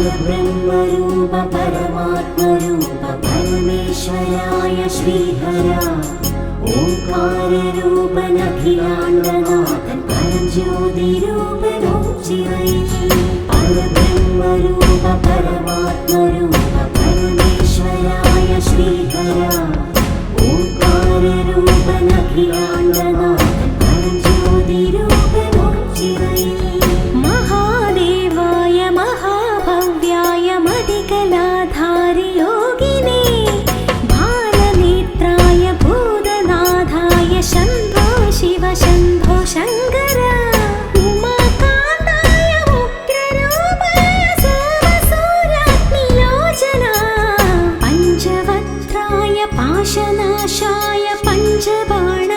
परब्रह्मरूप परमात्मरूप परमेश्वराय श्रीहरा ओंकाररूप अखिलाण्डनाथन परज्योतिरूप नोचिरै परब्रह्मरूप परमात्मरूप परमेश्वराय श्रीहरा ओंकाररूप अखिलाण्डनाथन परज्योतिरूप नोचिरै महादेवाय महाभव्याय मदिकलाधारि योगिने बालनेत्राय भूतनाथाय शम्भो शिव शम्भो शङ्कर उमाकान्ताय उग्ररूपाय सोमसूर्याग्निलोचना पञ्चवक्त्राय पाशनाशाय पञ्चबाणान्धकारणे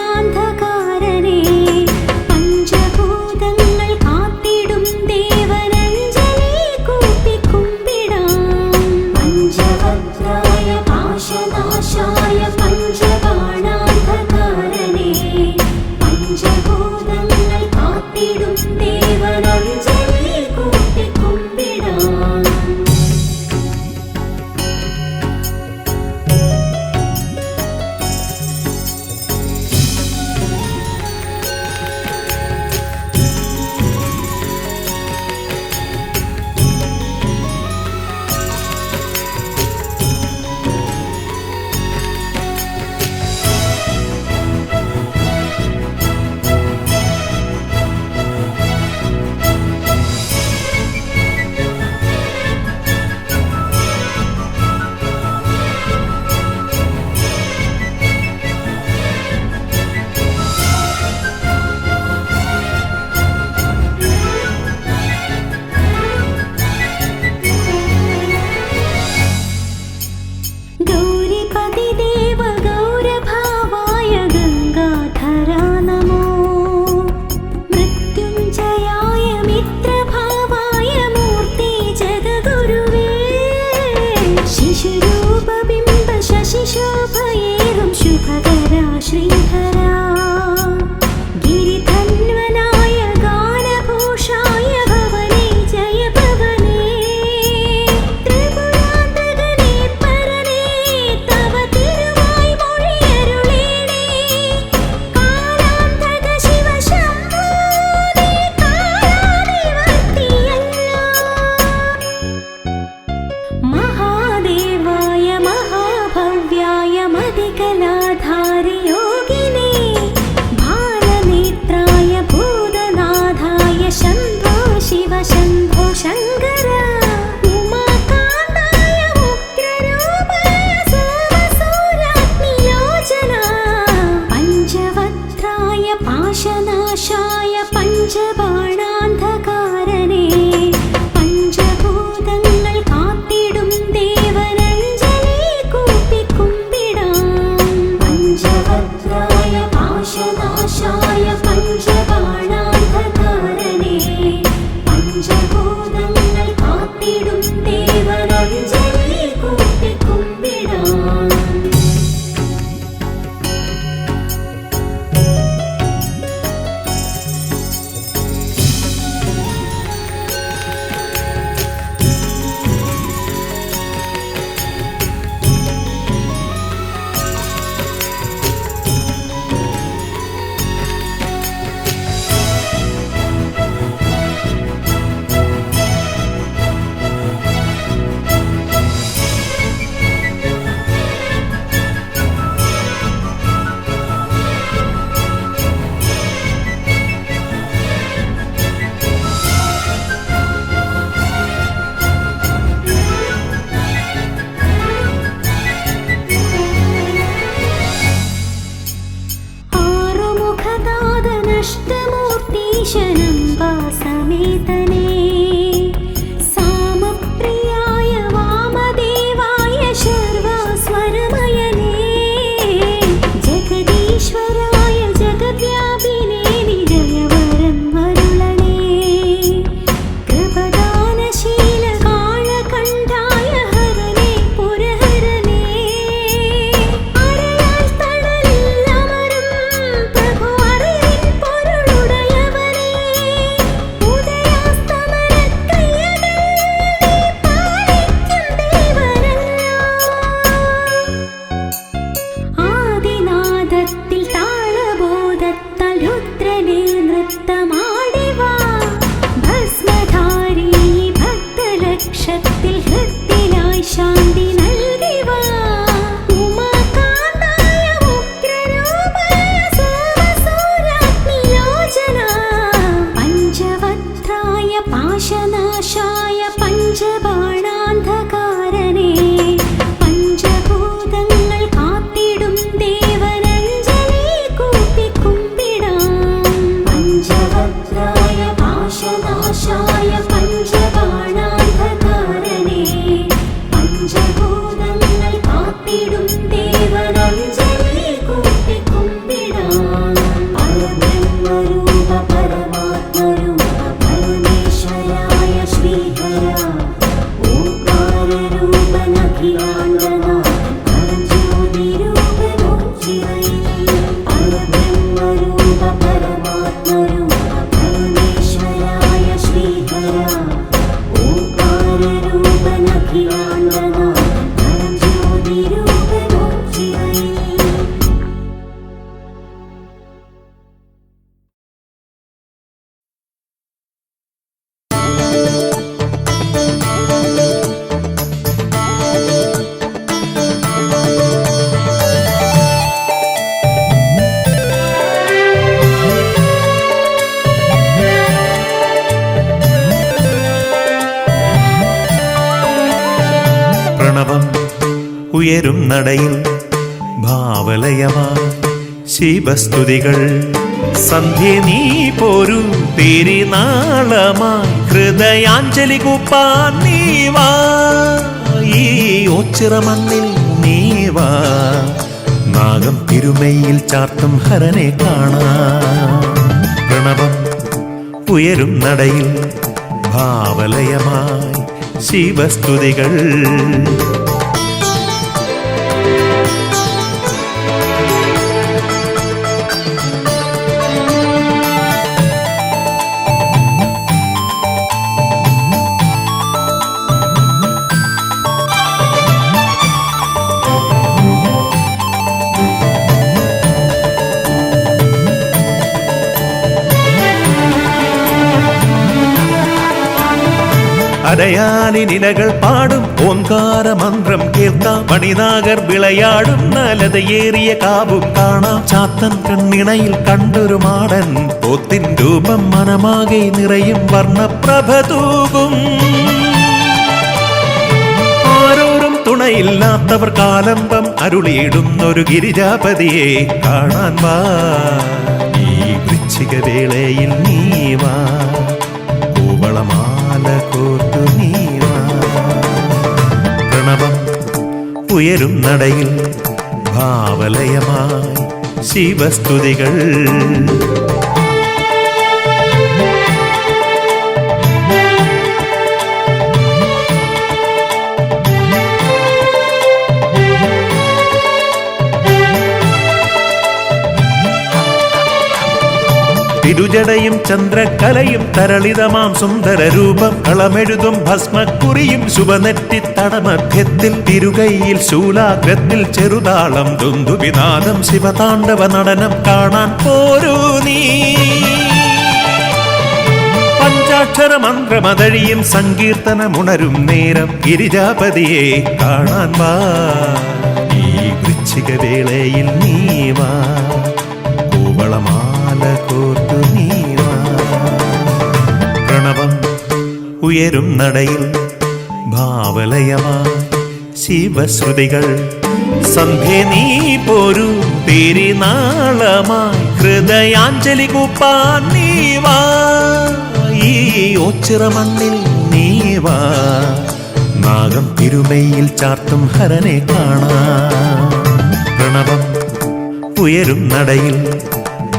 ഉയരും നടയിൽ ഭാവലയമായി ശിവസ്തുതികൾ. സന്ധ്യ നീ പോരു തിരുനാളമായി ഹൃദയാഞ്ജലി കൂപ്പാൻ നീ വാ. ഈ ഓച്ചിറ മണ്ണിൽ നീ വാ. നാഗം തിരുമയിൽ ചാർത്തും ഹരനെ കാണാം. പ്രണവം ഉയരും നടയിൽ ഭാവലയമായി ശിവസ്തുതികൾ. അരയാലി നിലകൾ പാടും ഓംകാര മന്ത്രം കേൾക്കാം. മണിനാഗർ വിളയാടും ലതയേറിയ കാവും കാണാം. ചാത്തൻ കണ്ണിണയിൽ കണ്ടൊരു മാടൻ പോത്തിൻ രൂപം മനമാകെ നിറയും വർണ്ണപ്രഭ തൂകും. ആരോരും തുണയില്ലാത്തവർ കാലംബം അരുളിയിടുന്നൊരു ഗിരിജാപതിയെ കാണാൻ വാ. ഈ വൃശ്ചിക വേളയിൽ നീ വാ. കോർത്തു നീ വാ. പ്രണവം ഉയരും നടയിൽ ഭാവലയമായി ശിവസ്തുതികൾ. തിരുജടയും ചന്ദ്രകലയും തരളിതമാം സുന്ദര രൂപം. കളമെഴുതും ഭസ്മക്കുറിയും ശുഭനെറ്റിത്തടമധ്യത്തിൽ. തിരുകൈയിൽ ശൂലാഗ്രത്തിൽ ചെറുതാളം ദുന്ദുഭിനാദം. ശിവതാണ്ഡവ നടനം കാണാൻ പോരൂ നീ. പഞ്ചാക്ഷര മന്ത്രമതഴിയും സങ്കീർത്തനമുണരും നേരം ഗിരിജാപതിയെ കാണാൻ വാ. ഈ വൃശ്ചിക വേളയിൽ നീ വാ. കോവളമാല കോർത്തു നീ വാ. പ്രണവം ഉയരും നടയിൽ ഭാവലയമായി ശിവശ്രുതികൾ. സന്ധ്യ നീ പോരു തിരുനാളമായി ഹൃദയാഞ്ജലി കൂപ്പാൻ നീ വാ. ഈ ഓച്ചിറ മണ്ണിൽ നീ വാ. നാഗം തിരുമയിൽ ചാർത്തും ഹരനെ കാണാം. പ്രണവം ഉയരും നടയിൽ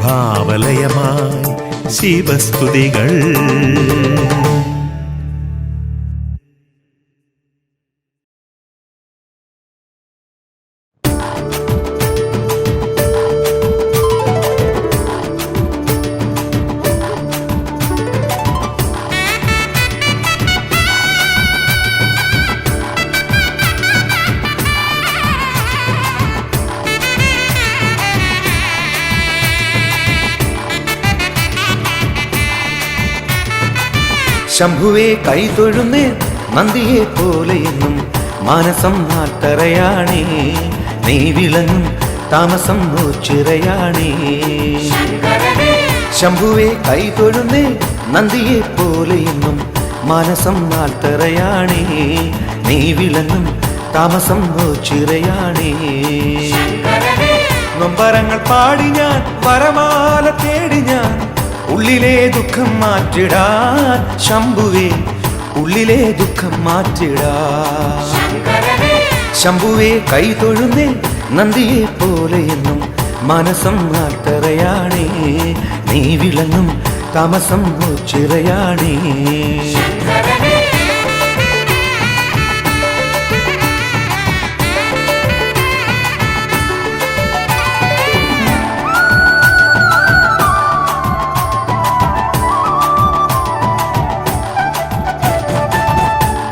ഭാവലയമായി ശിവസ്തുതികൾ. ശംഭുവേ കൈതൊഴുന്നേ നന്ദിയെ പോലെയെന്നും മാനസം നാൽത്തറയാണേ. നീ വിളങ്ങും താമസം ഓച്ചിറയാണേ. ശംഭുവേ കൈതൊഴുന്നേ നന്ദിയെ പോലെയെന്നും മാനസം നാൽത്തറയാണേ. നീ വിളങ്ങും താമസം ഓച്ചിറയാണേ. നൊമ്പരങ്ങൾ പാടി ഞാൻ വരമാല തേടി ഞാൻ. ഉള്ളിലെ ദുഃഖം മാറ്റിടാൻ ശംഭുവേ. ഉള്ളിലെ ദുഃഖം മാറ്റിടാൻ ശംഭുവേ കൈതൊഴുന്നേ നന്ദിയെ പോലെയെന്നും മനസം നാൽത്തറയാണേ. നീ വിളങ്ങും താമസം ഓച്ചിറയാണേ.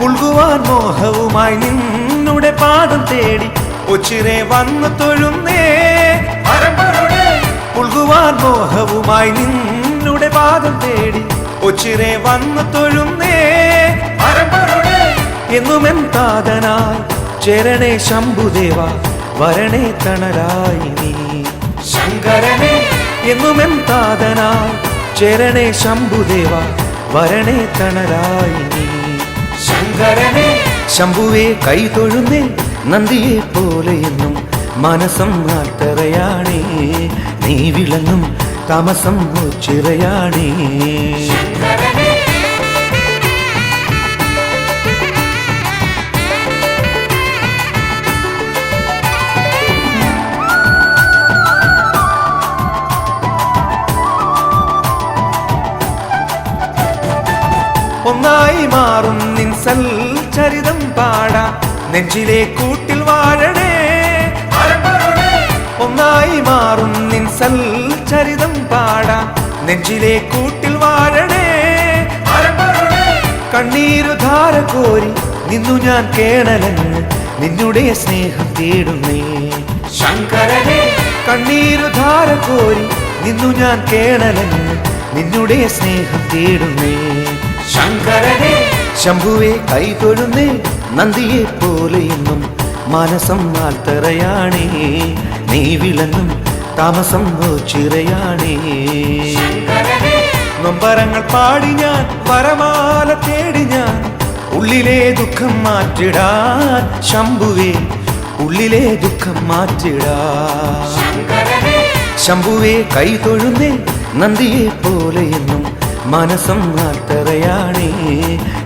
പുൽകുവാൻ മോഹവുമായി നിന്നുടെ പാദം തേടി ഒച്ചിറെ വന്നു തൊഴുന്നേ. പുൽകുവാൻ മോഹവുമായി നിന്നുടെ പാദം തേടി ഒച്ചിറെ വന്നു തൊഴുന്നേ. എന്നുമെൻ താതനായി ചേരണേ ശംഭുദേവ. വരണേ തണലായി നീ ശങ്കരനെ. എന്നുമെൻ താതനായി ചേരണേ ശംഭുദേവ. വരണേ തണലായി നീ ശങ്കരനെ. ശംഭുവേ കൈതൊഴുന്നേ നന്ദിയെ പോലെ എന്നും മനസ്സം ആർത്തറയാണേ നീ വിളങ്ങും താമസം ചിറയാണേ ഒന്നായി മാറും നിൻ സൽചരിതം പാടാം നെഞ്ചിലെ കൂട്ടിൽ വാഴണേ ഒന്നായി മാറും നിൻ സൽചരിതം പാടാം നെഞ്ചിലെ കൂട്ടിൽ വാഴണേ കണ്ണീരു ധാര കോരി നിന്നു ഞാൻ കേണലങ്ങ് നിന്നുടെ സ്നേഹം തേടുന്നേ ശങ്കരനെ കണ്ണീരു ധാര കോരി നിന്നു ഞാൻ കേണലങ്ങ് നിന്നുടെ സ്നേഹം തേടുന്നേ ശങ്കരനെ ശംഭുവെ കൈതൊഴുന്നേ നന്ദിയെ പോലെ എന്നും മനസ്സം ആൽത്തറയാണേ നീ വിളങ്ങും താമസം ചിറയാണേ നൊമ്പരങ്ങൾ പാടി ഞാൻ വരമാല തേടി ഞാൻ ഉള്ളിലെ ദുഃഖം മാറ്റിടാൻ ശംഭുവേ ഉള്ളിലെ ദുഃഖം മാറ്റിടാൻ ശംഭുവെ കൈതൊഴുന്നേ നന്ദിയെ പോലെ എന്നും മനസ്സം ആർത്തറയാണേ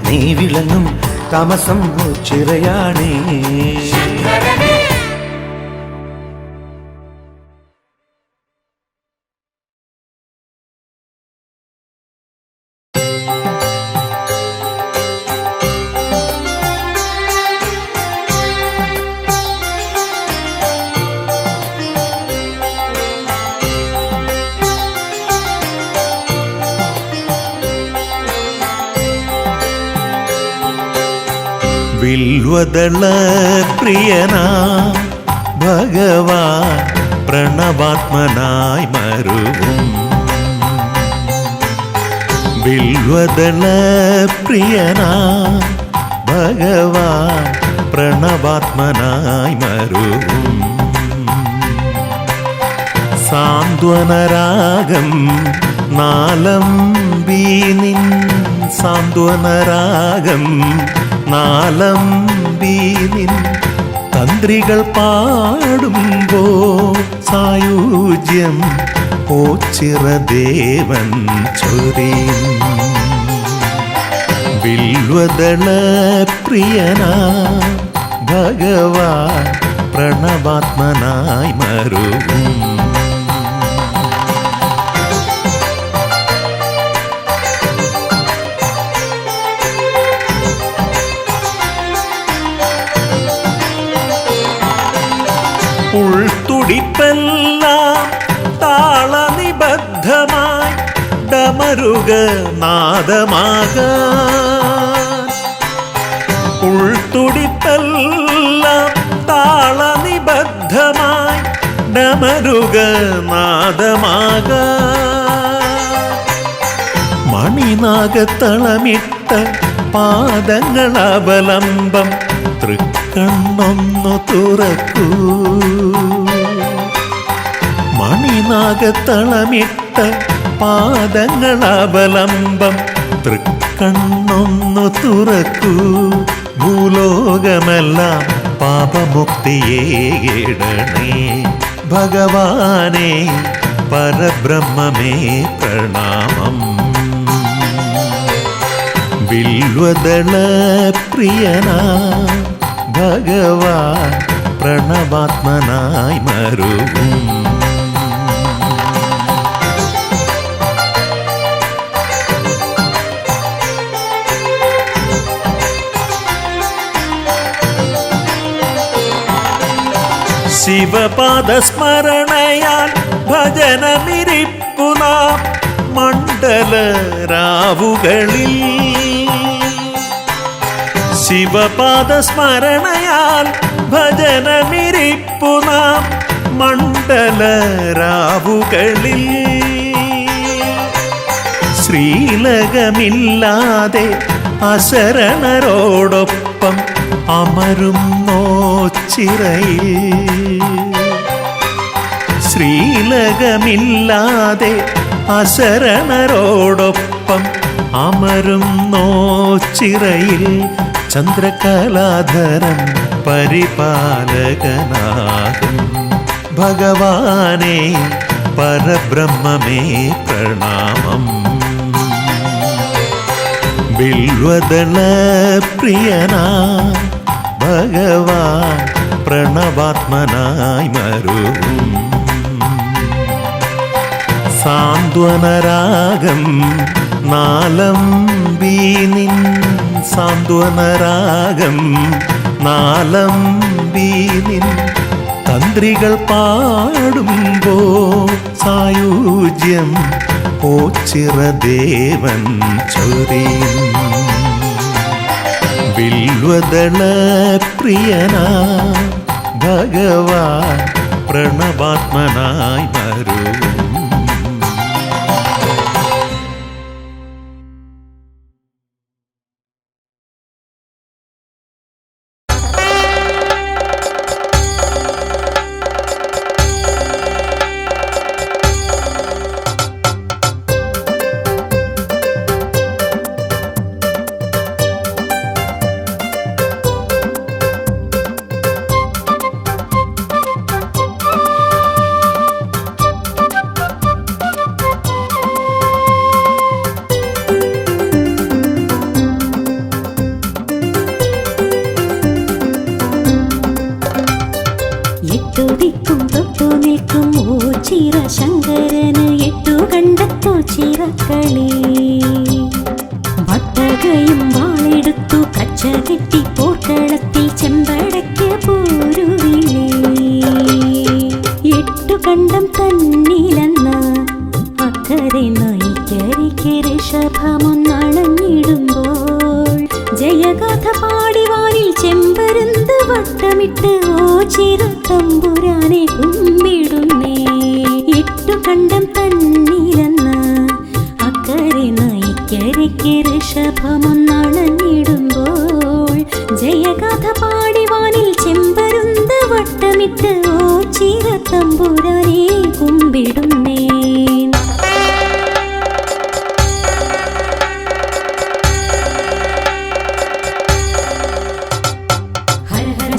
നീ വിളങ്ങും താമസം ചിറയാണേ വിൽവദള പ്രിയനാ ഭഗവാൻ പ്രണവാത്മനായി മരുവും വിൽവദള പ്രിയനാ ഭഗവാൻ പ്രണവാത്മനായി മരുവും സാന്ത്വനരാഗം നാലം വീനിൻ സാന്ത്വനരാഗം നാലം വീനിൻ തന്ത്രികൾ പാടുമ്പോ സായുജ്യം ഓച്ചിറദേവൻ ചൊരിയും വിൽവദള പ്രിയനാ ഭഗവാൻ പ്രണവാത്മനായി മരുവും ഉൾത്തുടിപ്പെല്ലാം താളനിബദ്ധമായി ഡമരുക നാദമാകാൻ ഉൾത്തുടിപ്പെല്ലാം താളനിബദ്ധമായി ഡമരുക നാദമാകാൻ മണിനാഗത്തളമിട്ട പാദങ്ങളവലംബം തൃക്കണ്ണൊന്നു തുറക്കൂ മണിനാഗത്തളമിട്ട പാദങ്ങളവലംബം തൃക്കണ്ണൊന്നു തുറക്കൂ ഭൂലോകമെല്ലാം പാപമുക്തിയേടണേ ഭഗവാനേ പരബ്രഹ്മമേ പ്രണാമം വിൽവദള പ്രിയനാ ഭഗവാൻ പ്രണവാത്മനായി മരുവും ശിവപാദസ്മരണയാൽ ഭജനമിരിപ്പു നാം മണ്ഡലരാവുകളിൽ ശിവപാദസ്മരണയാൽ ഭജനമിരിപ്പു നാം മണ്ഡലരാവുകളിൽ ശ്രീലകമില്ലാതെ അശരണരോടൊപ്പം അമരും നോച്ചിറയിൽ ശ്രീലകമില്ലാതെ അശരണരോടൊപ്പം അമരും നോച്ചിറയിൽ ചന്ദ്രകലാധരൻ പരിപാലകനാകും ഭഗവാനെ പരബ്രഹ്മമേ പ്രണാമം. ബിൽവദള പ്രിയനാ ഭഗവാൻ പ്രണവാത്മനായി മരുവും സാന്ത്വനരാഗം നാലംബി നിൻ സാന്ത്വനരാഗം നാലംബി നിൻ തന്ത്രികൾ പാടുമ്പോ സായുജ്യം ഓച്ചിറദേവൻ ചൊരിയും ബിൽവദള പ്രിയനാ ഭഗവാൻ പ്രണവാത്മനായി മരുവും. എട്ടുദിക്കും തൊട്ടു നിൽക്കും ഓച്ചിറ ശങ്കരന് എട്ടു കണ്ടത്തോ ചിറക്കളി വട്ടകയും വാളെടുത്തു കച്ച കെട്ടി പോർക്കളത്തിൽ ചെമ്പടയ്ക്ക് പോരുവിളി എട്ടു കണ്ടം തന്നിലെന്ന് അക്കരെ നയിക്കരിക്ക് ഋഷഭമൊന്നണഞ്ഞിടുമ്പോൾ ജയഗാഥ പാടിവാനിൽ ചെമ്പരുന്ത് വട്ടമിട്ട് ഓച്ചിറത്തമ്പുരാനെ കുമ്പിടുന്നേ എട്ടു കണ്ടം തന്നിലെന്ന് അക്കരെ നയിക്കരിക്ക് ഋഷഭമൊന്നണഞ്ഞിടുമ്പോൾ ജയഗാഥ പാടിവാനിൽ ചെമ്പരുന്ത് വട്ടമിട്ട് ഓച്ചിറത്തമ്പുരാനെ കുമ്പിടുന്നേ.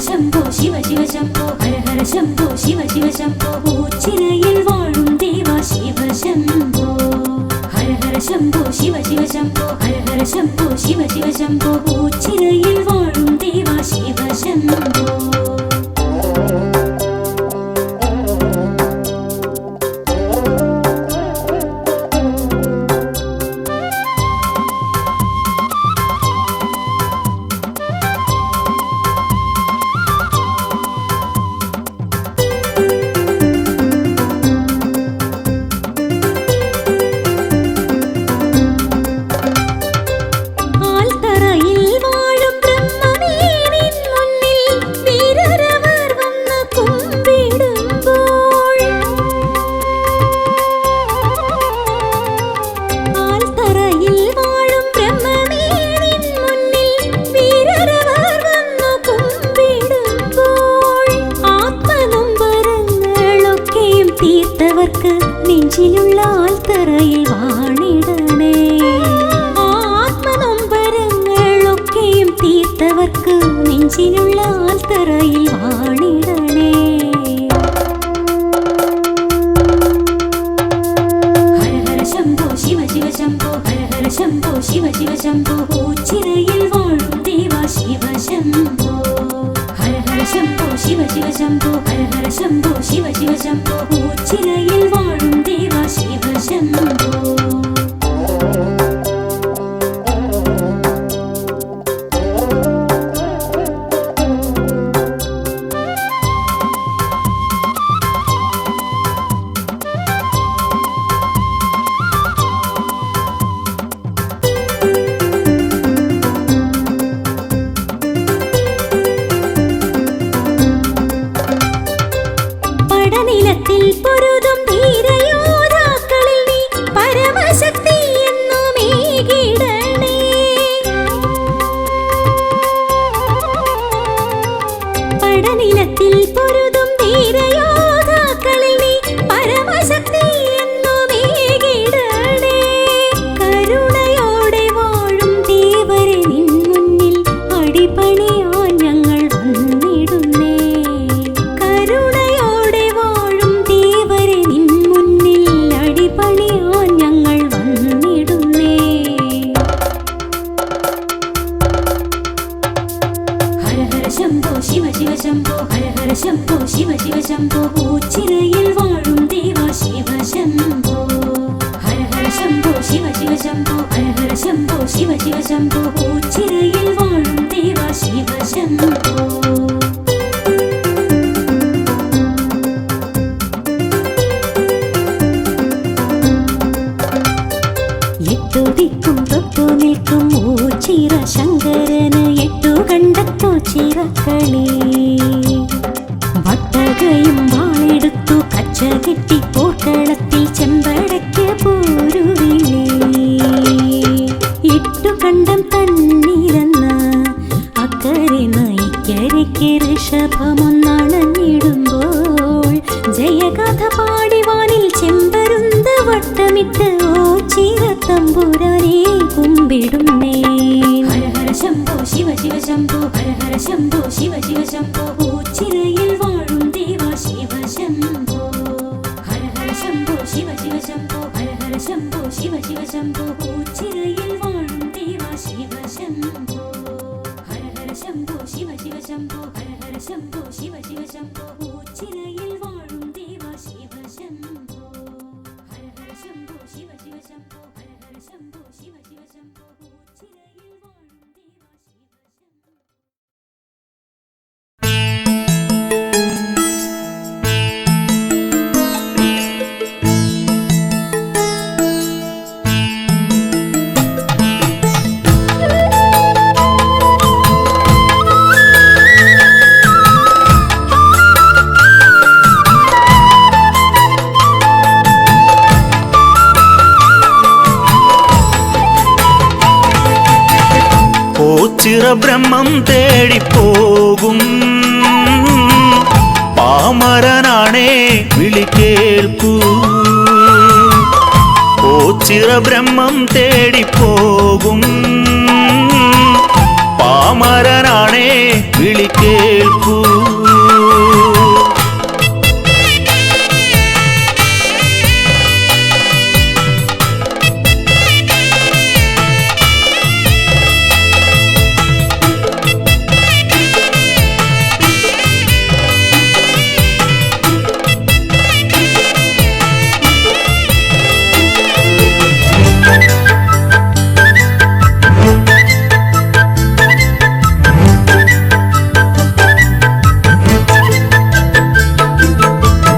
ശംഭോ ശിവ ശിവ ശംഭോ ഹര ഹര ശംഭോ ശിവ ശിവ ശംഭോ ഉച്ചിറയിൽ വാഴും ദേവ ശിവ ശംഭോ ഹര ഹര ശംഭോ ശിവ ശിവ ശംഭോ ഹര ഹര ശംഭോ ശിവ ശിവ ശംഭോ ഉച്ചിറയിൽ വാഴും ദേവ ശിവ ശംഭോ. നെഞ്ചിലുള്ള ആൽത്തറയിൽ വാണിടണേ ആത്മനൊമ്പരങ്ങളൊക്കെയും തീർത്തവർക്ക് നെഞ്ചിലുള്ള ആൽത്തറയിൽ വാണിടണേ. ഹര ഹര ശംഭോ ശിവ ശിവ ശംഭോ ഹര ഹര ശംഭോ ശിവ ശിവ ശംഭോ ഉച്ചിറയിൽ വാഴും ദേവ ശിവ ശംഭോ ഹര ഹര ശംഭോ ശിവ ശിവ ശംഭോ ഹര ഹര ശംഭോ ശിവ ശിവ ശംഭോ ഉച്ചിറയിൽ വാഴും ദേവ ശിവ ശംഭോ. ശിവ ശിവ ശംഭോ ഹര ഹര ശംഭോ ശിവ ശിവ ശംഭോ ഉച്ചിറയിൽ വാഴും ദേവ ശിവ ശംഭോ എട്ടുദിക്കും തൊട്ടു നിൽക്കും ഓച്ചിറ ശങ്കരന് എട്ടു കണ്ടത്തോ ചിറക്കളി വട്ടകയും വാളെടുത്തു കച്ച കെട്ടി പോർക്കളത്തിൽ ചെമ്പടയ്ക്ക് പോരുവിളി ഇട്ടുകണ്ടം തന്നിരുന്ന അക്കരെ നയിക്കരയ്ക്ക് ഋഷഭമൊന്നണഞ്ഞിടുമ്പോൾ ജയഗാഥ പാടിവാനിൽ ചെമ്പരുന്ത വട്ടമിട്ട് ഓച്ചിറത്തമ്പുരാനെ കുമ്പിടുന്നേ ഹര ഹര ശംഭോ ശിവ ശിവ ശംഭോ ഹര ഹര ശംഭോ ശിവ ശിവ ശംഭോ ഉച്ചിറയിൽ വാഴും ദേവ ശിവ ശംഭോ ഹര ഹര ശംഭോ ശിവ ശിവ ശംഭോ ഹര ഹര ശംഭോ ശിവ ശിവ ശംഭോ ഉച്ചിറയിൽ വാഴും ദേവ ശിവ ശംഭോ ഹര ഹര ശംഭോ ശിവ ശിവ ശംഭോ ഹര ഹര ശംഭോ ശിവ ശിവ ശംഭോ ഉച്ചിറയിൽ വാഴും ദേവ ശിവ ശംഭോ ഹര ഹര ശംഭോ ശിവ ശിവ ശംഭോ ഹര ഹര ശംഭോ ശിവ ശിവ ശംഭോ ഉച്ചിറയിൽ വാഴും ദേവ ശിവ ശംഭോ ഓച്ചിറ ബ്രഹ്മം തേടിപ്പോകും പാമരനാണേ വിളി കേൾക്കൂ ഓച്ചിറ ബ്രഹ്മം തേടിപ്പോകും പാമരനാണേ വിളി കേൾക്കൂ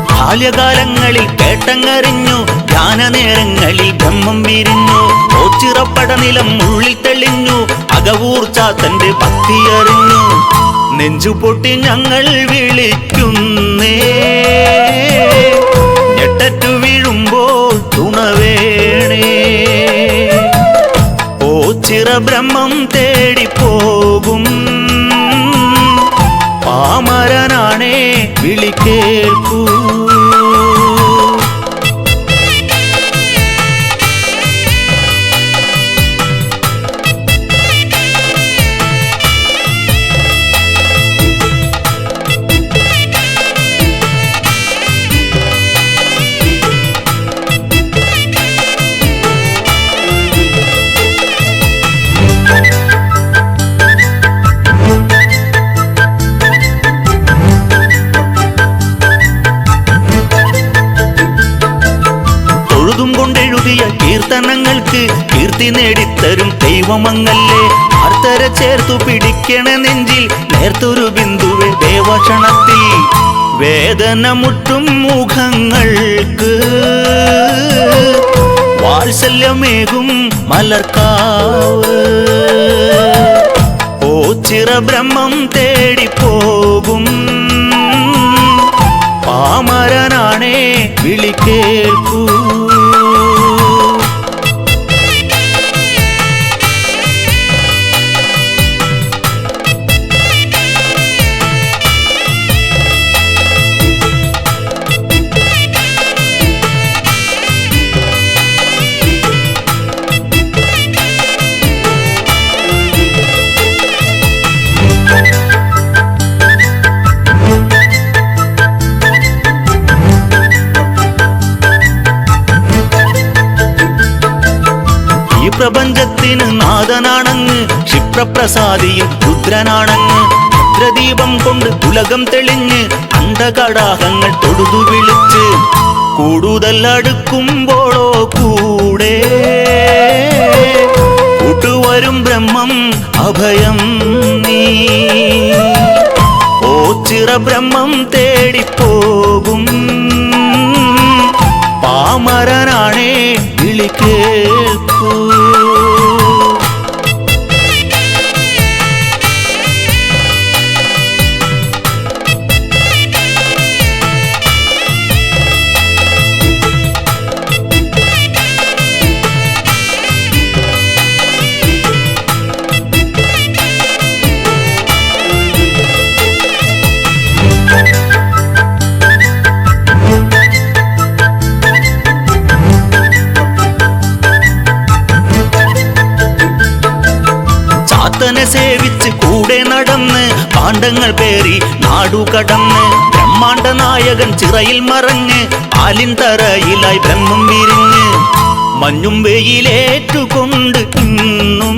ബാല്യകാലങ്ങളിൽ കേട്ടങ്ങറിഞ്ഞു ധ്യാനനേരങ്ങളിൽ ബ്രഹ്മം വിരിഞ്ഞു ഓച്ചിറപ്പട നിലം ഉള്ളിൽ തെളിഞ്ഞു അകവൂർച്ച തന്റെ ഭക്തിയറിഞ്ഞു നെഞ്ചുപൊട്ടി ഞങ്ങൾ വിളിക്കുന്നേ ഞെട്ടറ്റു വീഴുമ്പോൾ തുണവേണേ ഓച്ചിറ ബ്രഹ്മം തേടിപ്പോകും പാമരനാണേ വിളി കേൾക്കൂ കീർത്തനങ്ങൾക്ക് കീർത്തി നേടിത്തരും ദൈവമങ്ങല്ലേ ആർത്തര ചേർത്തു പിടിക്കണ നെഞ്ചിൽ നേർത്തൊരു ബിന്ദുവെ ദേവക്ഷണത്തിൽ വേദന മുട്ടും മുഖങ്ങൾക്ക് വാത്സല്യമേകും മലർക്കാവ് ഓച്ചിറ ബ്രഹ്മം തേടിപ്പോകും പാമരനാണേ വിളി കേൾക്കൂ പ്രപഞ്ചത്തിന് നാഥനാണങ്ങ് ക്ഷിപ്രപ്രസാദിയും രുദ്രനാണങ്ങ് ഭദ്രദീപം കൊണ്ട് ഉലകം തെളിഞ്ഞ് അണ്ടകടാഹങ്ങൾ തൊടുതു വിളിച്ച് കൂടുതൽ അടുക്കുമ്പോഴോ കൂടെ അഭയം നീ ഓച്ചിറ ബ്രഹ്മം തേടിപ്പോകും പാമരനാണേ വിളി കേൾക്കൂ. ചാത്തനെ സേവിച്ച് കൂടെ നടന്ന് പാണ്ഡങ്ങൾ പേറി നാടു കടന്ന് ബ്രഹ്മാണ്ഡ നായകൻ ചിറയിൽ മറഞ്ഞ് ആലിൻ തറയിലായി ബ്രഹ്മം വിരിഞ്ഞ് മഞ്ഞും വെയിലേറ്റുകൊണ്ട് ഇന്നും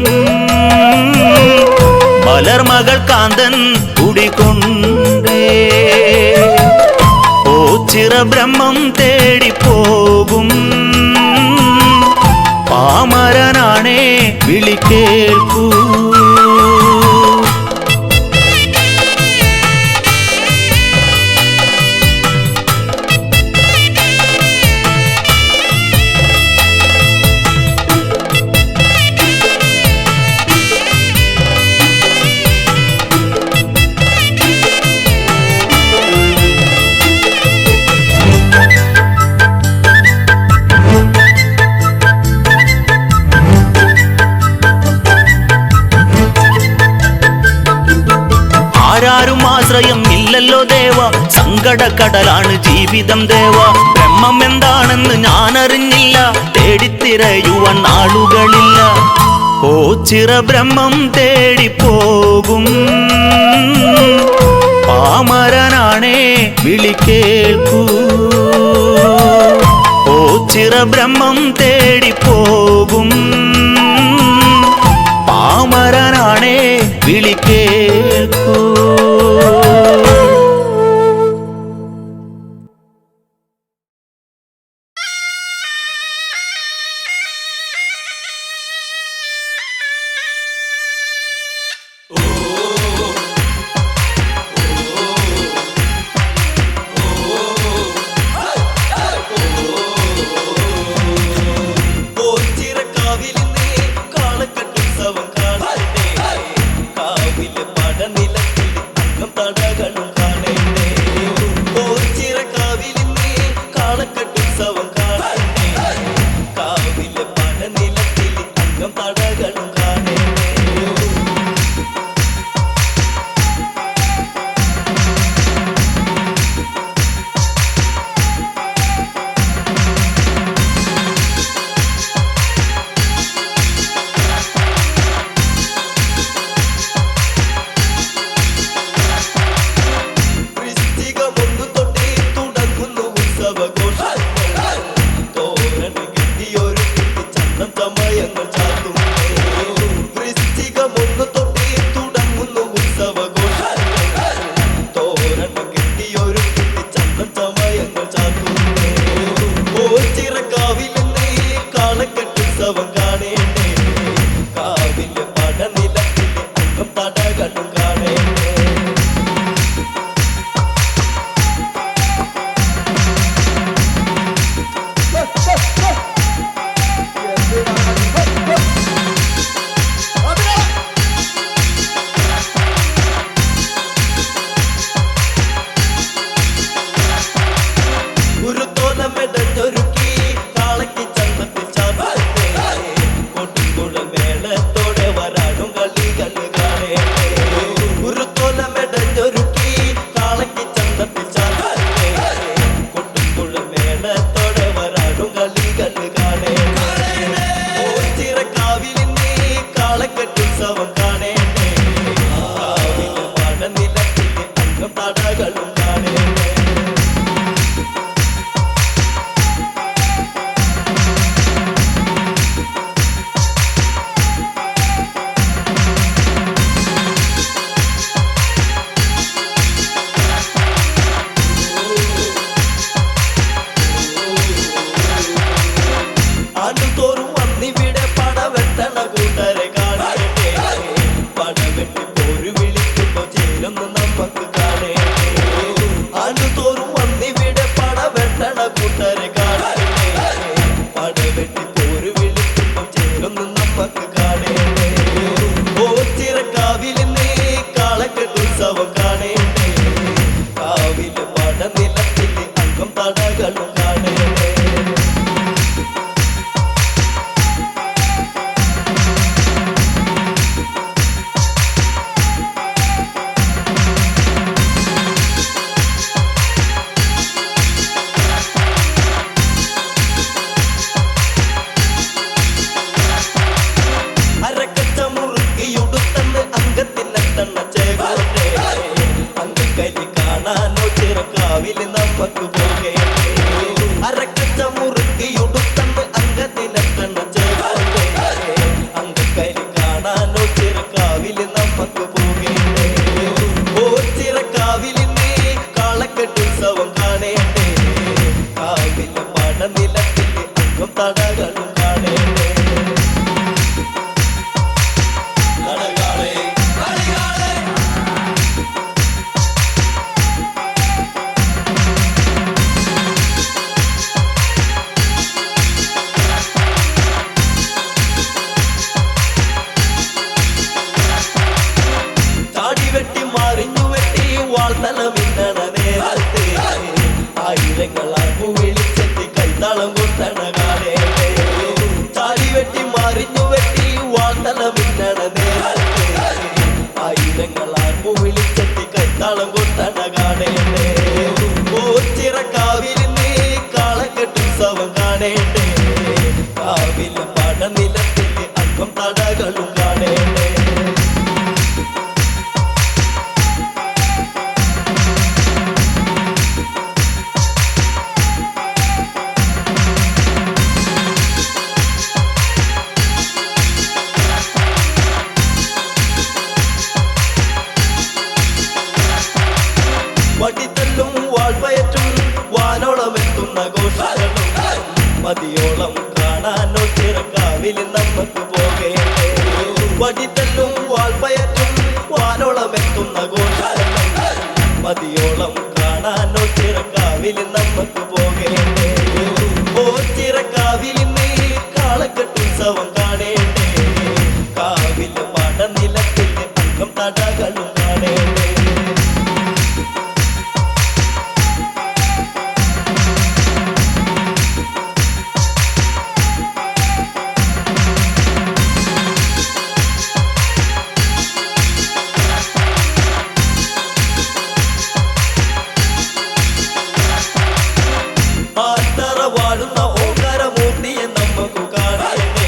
മലർമകൾ കാന്തൻ കുടികൊണ്ടേ ഓച്ചിറ ബ്രഹ്മം തേടിപ്പോകും പാമരനാണേ വിളി കേൾക്കൂ. ആരാരും ആശ്രയം ഇല്ലല്ലോ ദേവ, സങ്കടക്കടലാണ് ജീവിതം ദേവ. ബ്രഹ്മം എന്താണെന്ന് ഞാൻ അറിഞ്ഞില്ല, തേടിത്തിരയുവാൻ നാളുകളില്ല. ഓച്ചിറ ബ്രഹ്മം തേടിപ്പോകും പാമരനാണേ വിളി കേൾക്കൂ. ഓച്ചിറ ബ്രഹ്മം തേടിപ്പോകും പാമരനാണേ വിളി കേൾക്കൂ. ഒരു തോലമെടഞ്ഞൊരുക്കി കാളയ്ക്ക് ചന്തത്തിൽ ചാർത്തി തേരൊന്ന് നമുക്ക് കാണേണ്ടേ ഓച്ചിറക്കാവിലെന്നേ കാളക്കെട്ടുത്സവം കാണേണ്ടേ കാവിലെ പടനിലത്തിലെ അംഗം തടകളും കാണേണ്ടേ കാവില് നമുക്ക് പോകേണ്ടേ അരക്കച്ച മുറുക്കിയുടുത്തന്ന് അംഗത്തിനെത്തണ ചേർക്കേ അങ്കക്കരി കാണാനോ ചിറക്കാവില് നമുക്ക് പോകേണ്ടേ ഓ ചിറക്കാവിലിന്നേ കാളക്കെട്ടുത്സവം കാണേണ്ടേ കാവിലെ പടനിലത്തിലെ അംഗം തടകളും കാണേണ്ടേ ആയിരങ്ങളാർക്കു വിളിച്ചെത്തി കൈത്താളം കൊട്ടണ കാലേണ്ടേ ചാടി വെട്ടി മറിഞ്ഞു വെട്ടി വാൾത്തല മിന്നണ നേരത്തെ ആയിരങ്ങളാർക്കു വിളിച്ചെത്തി കൈത്താളം കൊട്ടണ കാണേണ്ടേ ഓച്ചിറക്കാവിലിന്നേ കാളക്കെട്ടുത്സവം കാണേണ്ടേ കാവിലെ പടനിലത്തിലെ അംഗം തടകളും കാണേണ്ടേ വടിത്തല്ലും വാൾപയറ്റും വാനോളമെത്തുന്ന ഘോഷങ്ങളും മതിയോളം കാണാനോ ചിറക്കാവില് നമുക്ക് പോകേണ്ടേ വടിത്തല്ലും വാൾപയറ്റും വാനോളമെത്തുന്ന ഘോഷങ്ങളും മതിയോളം കാണാനോ ചിറക്കാവില് നമുക്ക് പോകേണ്ടേ ഓ ചിറക്കാവിലിന്നേ കാളക്കെട്ടുത്സവം കാണേണ്ടേ കാവിലെ പടനിലത്തിലെ അംഗം തടകളും കാണേണ്ടേ വാഴുന്ന ഓങ്കാരമൂർത്തിയെ നമുക്ക് കാണേണ്ടേ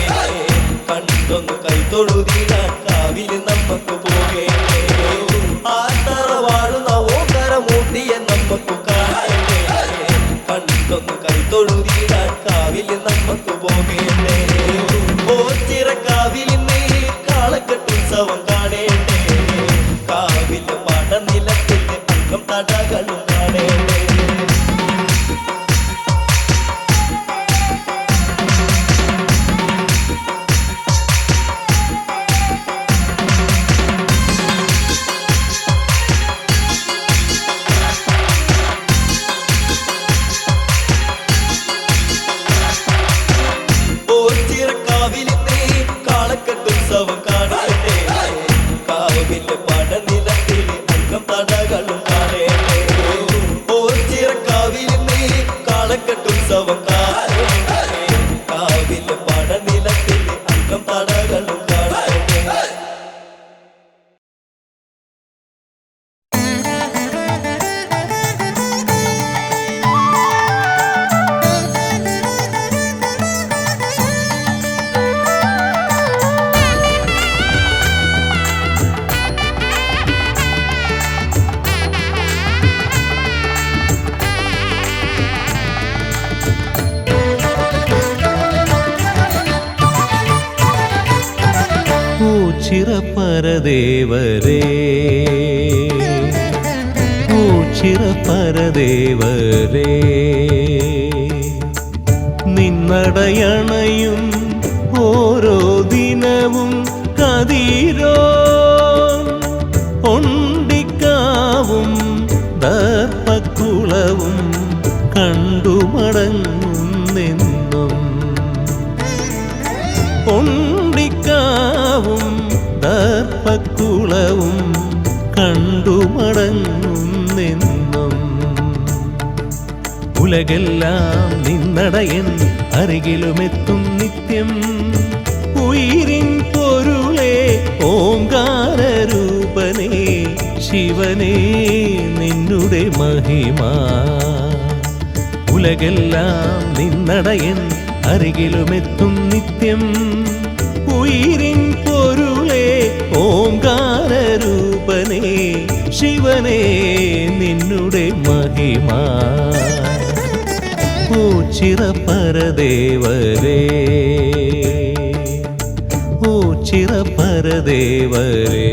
കണ്ടൊന്ന് കൈത്തൊഴുതിടാൻ കാവില് നമുക്ക് പോകേണ്ടേ ആത്തറ വാഴുന്ന ഓങ്കാരമൂർത്തിയെ നമുക്ക് കാണേണ്ടേ കണ്ടൊന്ന് കൈത്തൊഴുതിടാൻ കാവില് നമുക്ക് പോകേണ്ടേ ഓച്ചിറക്കാവിലിന്നേ കാളക്കെട്ടുത്സവം കാണേണ്ടേ കാവില് പടനിലത്തിലെ അംഗം തടകളും കാണേണ്ടേ കാളക്കെട്ടുത്സവം കാണേണ്ടേ കാവിലെ പടനിലത്തിലെ അംഗം തടകളും കാണേണ്ടേ ഓച്ചിറക്കാവിലിന്നേ കാളക്കെട്ടുത്സവം കാണേണ്ടേ കാവിലെ പടനിലത്തിലെ അംഗം തടകളും കാണേണ്ടേ ചിറപ്പരദേവരേ ചിറപ്പരദേവരേ നിന്നടയണയും ഓരോ ദിനവും കതിരോ ഒണ്ടിക്കാവും ദർപ്പക്കുളവും കണ്ടുമടങ്ങുന്നെന്നും ഒണ്ടിക്കാവും ദർപ്പക്കുളവും കണ്ടുമടങ്ങുന്നെന്നും ഉലകെല്ലാം നിന്നടയൻ അരികിലുമെത്തും നിത്യം ഉയിരിൻ പൊരുളേ ഓങ്കാരരൂപനേ ശിവനേ നിന്നുടെ മഹിമ ഉലകെല്ലാം നിന്നടയൻ അരികിലുമെത്തും നിത്യം ഉയിരിൻ പൊരുളേ ഓങ്കാരരൂപനേ ശിവനേ നിന്നുടെ മഹിമ ഓ ചിറപരദേവരേ ഓ ചിറപരദേവരേ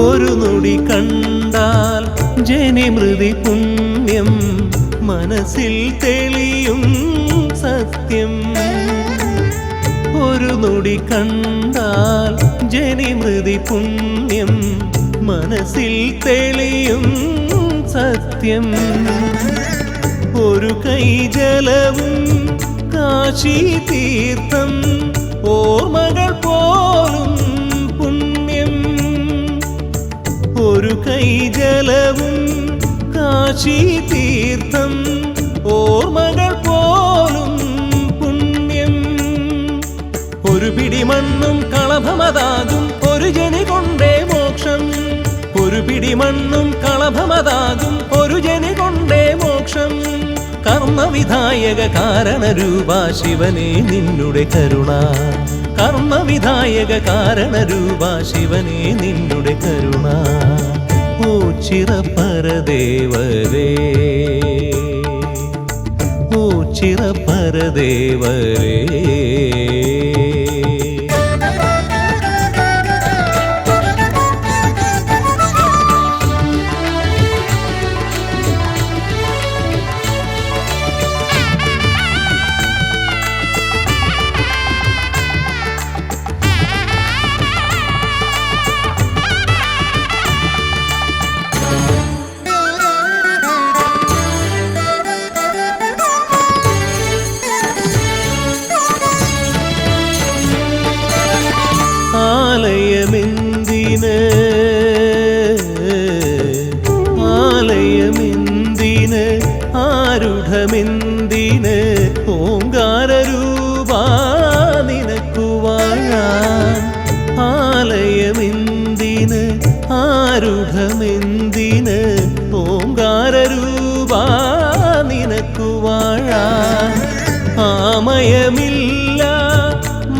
ഒരു നൊടി കണ്ടാൽ ജനിമൃതി പുണ്യം മനസ്സിൽ തെളിയും സത്യം ഒരു നൊടി കണ്ടാൽ ജനിമൃതി പുണ്യം മനസ്സിൽ തെളിയും സത്യം ഒരു കൈ ജലവും കാശി തീർത്ഥം ഓർമ്മകൾ പോലും പുണ്യം ഒരു കൈ ജലവും കാശി തീർത്ഥം ഓർമ്മകൾ പോലും പുണ്യം ഒരു പിടി മണ്ണും കളഭമതാകും ഒരു ജനി കൊണ്ടേ മോക്ഷം ഒരു പിടി മണ്ണും കളഭമതാകും ഒരു ജനി കൊണ്ടേ മോക്ഷം കർമ്മവിധായക കാരണരൂപ ശിവനേ നിന്നുടെ കരുണ കർമ്മവിധായക കാരണരൂപ ശിവനേ നിന്നുടെ കരുണ ഓ ചിറപരദേവരേ ഓ ചിറപരദേവരേ ആലയമെന്തിന് ആരുഢമെന്തിന് ഓങ്കാരരൂപ നിനക്കു വാഴാൻ ആലയമെന്തിന് ആരുഢമെന്തിന് ഓങ്കാരരൂപ നിനക്കു വാഴാൻ ആമയമില്ല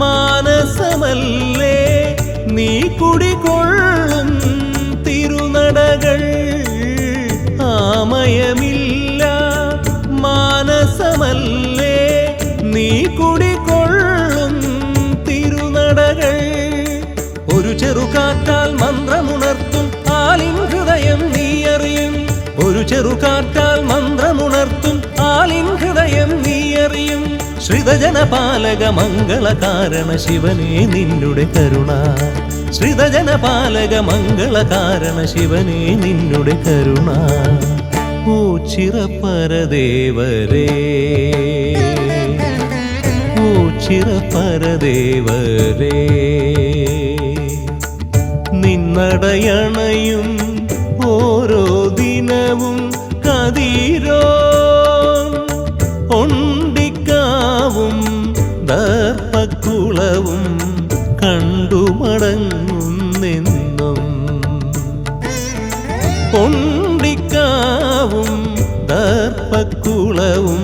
മാനസമല്ലേ നീ കുടികൊള്ളും തിരുനടകൾ ആമയമില്ല മാനസമല്ലേ നീ കുടികൊള്ളും തിരുനടകൾ ഒരു ചെറുകാറ്റാൽ മന്ത്രമുണർത്തും ആലിൻ ഹൃദയം നീ അറിയും ഒരു ചെറുകാറ്റാൽ മന്ത്രമുണർത്തും ആലിൻ ഹൃദയം നീ അറിയും ശ്രിതജനപാലക മംഗളകാരണ ശിവനേ നിന്നുടെ കരുണ ശ്രിതജനപാലക മംഗളകാരണ ശിവനേ നിന്നുടെ കരുണ ഓ ചിറപരദേവരേ ഓ ചിറപരദേവരേ നിന്നടയണയും ഓരോ ദിനവും കതിരോ ഒണ്ടിക്കാവും ദർപ്പക്കുളവും കണ്ടുമടങ്ങുന്നെന്നും ഒണ്ടിക്കാവും ദർപ്പക്കുളവും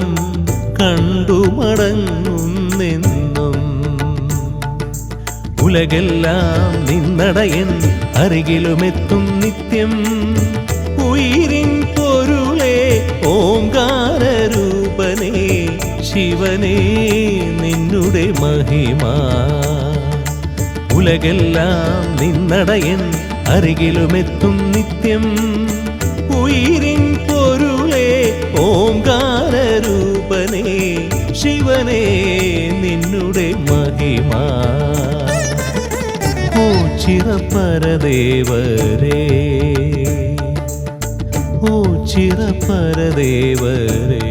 കണ്ടുമടങ്ങുന്നെന്നും ഉലകെല്ലാം നിന്നടയൻ അരികിലുമെത്തും നിത്യം ഉയിരിൻ പൊരു ശിവനേ നിന്നുടെ മഹിമ ഉലകെല്ലാം നിന്നടയൻ അരികിലുമെത്തും നിത്യം ഉയിരിൻ പൊരുളേ ഓംകാരരൂപനേ ശിവനേ നിന്നുടെ മഹിമ ഓ ചിറപരദേവരേ ഓ ചിറപരദേവരേ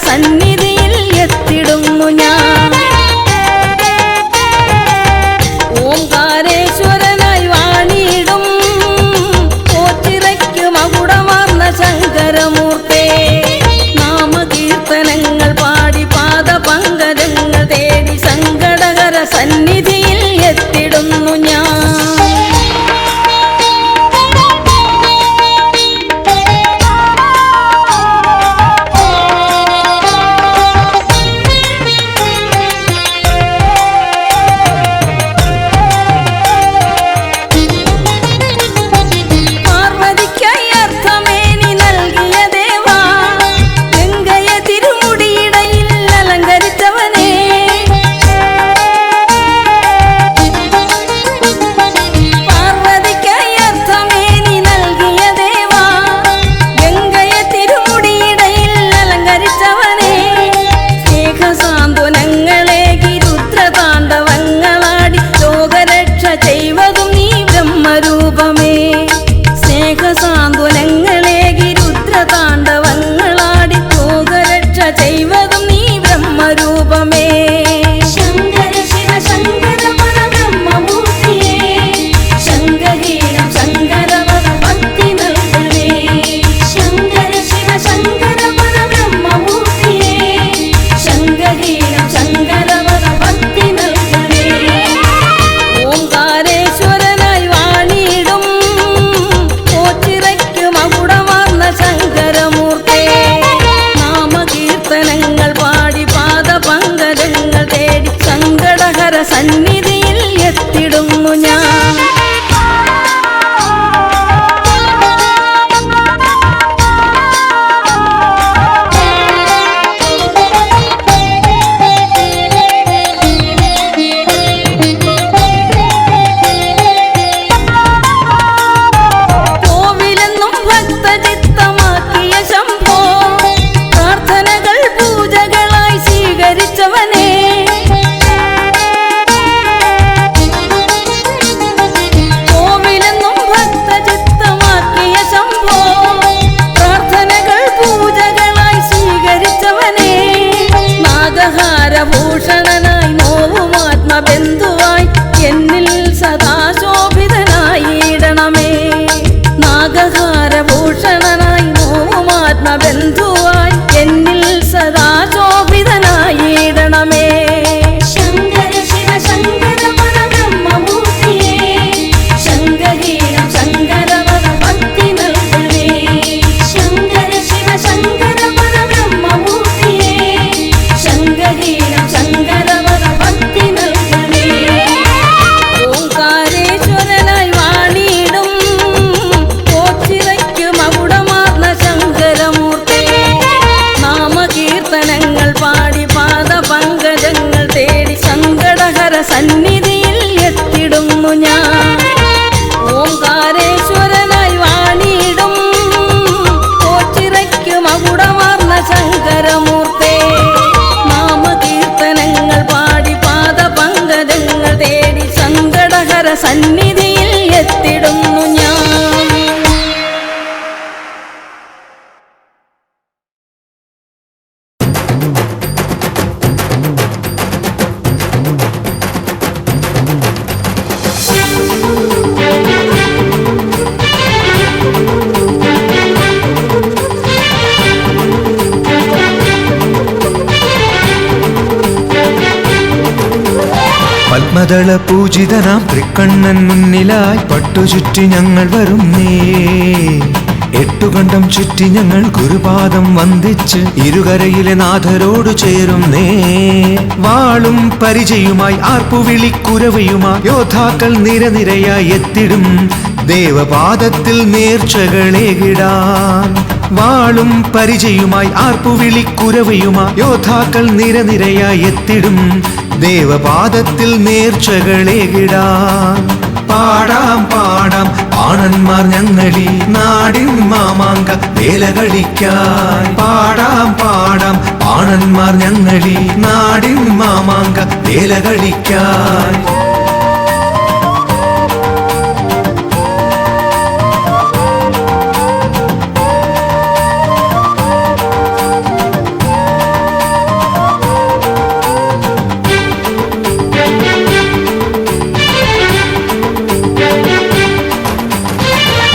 സന്നിധിയിൽ എത്തിടുന്നു ഞാൻ ഓംകാരേശ്വരനായി വാണിടും ഓച്ചിറയ്ക്ക് മകുടമാർന്ന ശങ്കരമൂർത്തേ നാമകീർത്തനങ്ങൾ പാടി പാദപങ്കജങ്ങൾ തേടി സങ്കടഹര സന്നിധിയിൽ എത്തിടുന്നു ഞാൻ സന്നിധിയിൽ എത്തിടുന്നു ഞാൻ കോവിലെന്നും ഭക്തചിത്തമാക്കിയ ശംഭോ പ്രാർത്ഥനകൾ പൂജകളായി സ്വീകരിച്ചവനേ ഭൂഷണനായി നോവുമാത്മബന്ധുവായി എന്നിൽ സദാ ശോഭിതനായിടണമേ നാഗഹാരഭൂഷണനായി നോവുമാത്മബന്ധുവായി എന്നിൽ സദാ ശോഭിതനായിടണമേ ശങ്കര ശിവ ശങ്കര പരബ്രഹ്മമൂർത്തിയേ ശങ്കരീരം ശങ്കര ഭക്തി നൽകണേ ശങ്കര ശിവ ശങ്കര പരബ്രഹ്മമൂർത്തിയേ ശങ്കരീരം ശങ്കര ഭക്തി നൽകണേ ഓംകാരേശ്വരനായി വാണിടും ഓച്ചിറയ്ക്ക് മകുടമാർന്ന ശങ്കരമൂർത്തേ പത്മദള പൂജിതനാം തൃക്കണ്ണൻ മുന്നിലായി പട്ടുചുറ്റി ഞങ്ങൾ വരുന്നേ. എട്ടുകണ്ടം ചുറ്റി ഞങ്ങൾ ഗുരുപാദം വന്ദിച്ച് ഇരുകരയിലെ നാഥരോട് ചേരുന്നേ. വാളും പരിചയുമായി ആർപ്പുവിളിക്കുരവയുമായി യോദ്ധാക്കൾ നിരനിരയായി എത്തിടും ദേവപാദത്തിൽ നേർച്ചകളേകിടാൻ. വാളും പരിചയുമായി ആർപ്പുവിളിക്കുരവയുമായി യോദ്ധാക്കൾ നിരനിരയായി എത്തിടും ദേവപാദത്തിൽ നേർച്ചകളേകിടാൻ. പാടാം പാടാം പാണന്മാർ ഞങ്ങളീ നാടിൻ മാമാങ്ക വേല കളിക്കാൻ. പാടാം പാടാം പാണന്മാർ ഞങ്ങളീ നാടിൻ മാമാങ്ക വേല കളിക്കാൻ.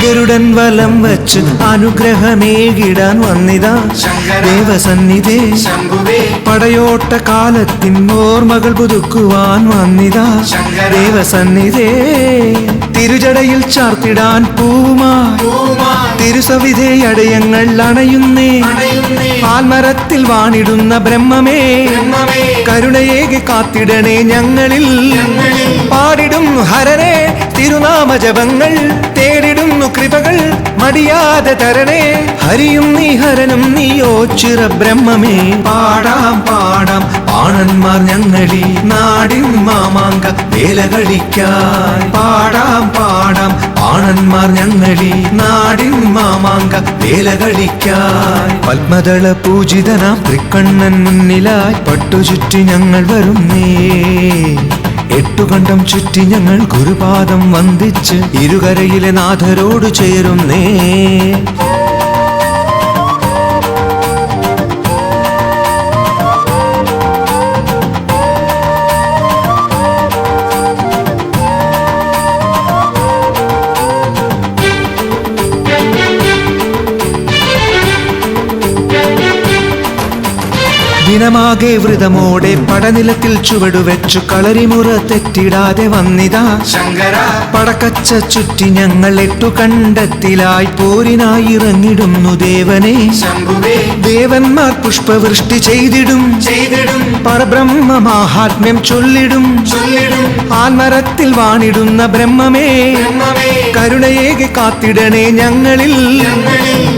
ഗരുഡൻ വലം വച്ച് അനുഗ്രഹമേകിടാൻ വന്നിതാ ദേവസന്നിധേ. പടയോട്ട കാലത്തിൻ ഓർമ്മകൾ പുതുക്കുവാൻ വന്നിതാ ദേവസന്നിധേ. തിരുജടയിൽ ചാർത്തിടാൻ പൂവുമായി തിരുസവിധേ അടയങ്ങൾ അണയുന്നേ. പാൽമരത്തിൽ വാണിടുന്ന ബ്രഹ്മമേ കരുണയേകി കാത്തിടണേ ഞങ്ങളിൽ. പാടിടും ഹരനെ തിരുനാമജപങ്ങൾ തേടിടുന്നു കൃപകൾ മടിയാതെ തരണേ. ഹരിയും നീ ഹരനും നീയോ ചിറ ബ്രഹ്മമേ. പാടാം പാടാം പാണന്മാർ ഞങ്ങളീ നാടിൻ മാമാങ്ക വേല കളിക്കാൻ. പാടാം പാടാം പാണന്മാർ ഞങ്ങളീ നാടിൻ മാമാങ്ക വേല കളിക്കാൻ. പത്മദള പൂജിതനാം തൃക്കണ്ണൻ മുന്നിലായി പട്ടുചുറ്റി ഞങ്ങൾ വരുന്നേ. എട്ടുകണ്ടം ചുറ്റി ഞങ്ങൾ ഗുരുപാദം വന്ദിച്ച് ഇരുകരയിലെ നാഥരോട് ചേരുന്നേ. ദിനമാകെ വ്രതമോടെ പടനിലത്തിൽ ചുവടുവെച്ചു കളരിമുറ തെറ്റിടാതെ വന്നിതാ ശങ്കര. പടക്കച്ച ചുറ്റി ഞങ്ങൾ എട്ടുകണ്ടത്തിലായി പോരിനായി ഇറങ്ങിടുന്നു ദേവനെ. ദേവന്മാർ പുഷ്പവൃഷ്ടി ചെയ്തിടും പരബ്രഹ്മ മാഹാത്മ്യം ചൊല്ലിടും. ആൽമരത്തിൽ വാണിടുന്ന ബ്രഹ്മമേ കരുണയേകി കാത്തിടണേ ഞങ്ങളിൽ.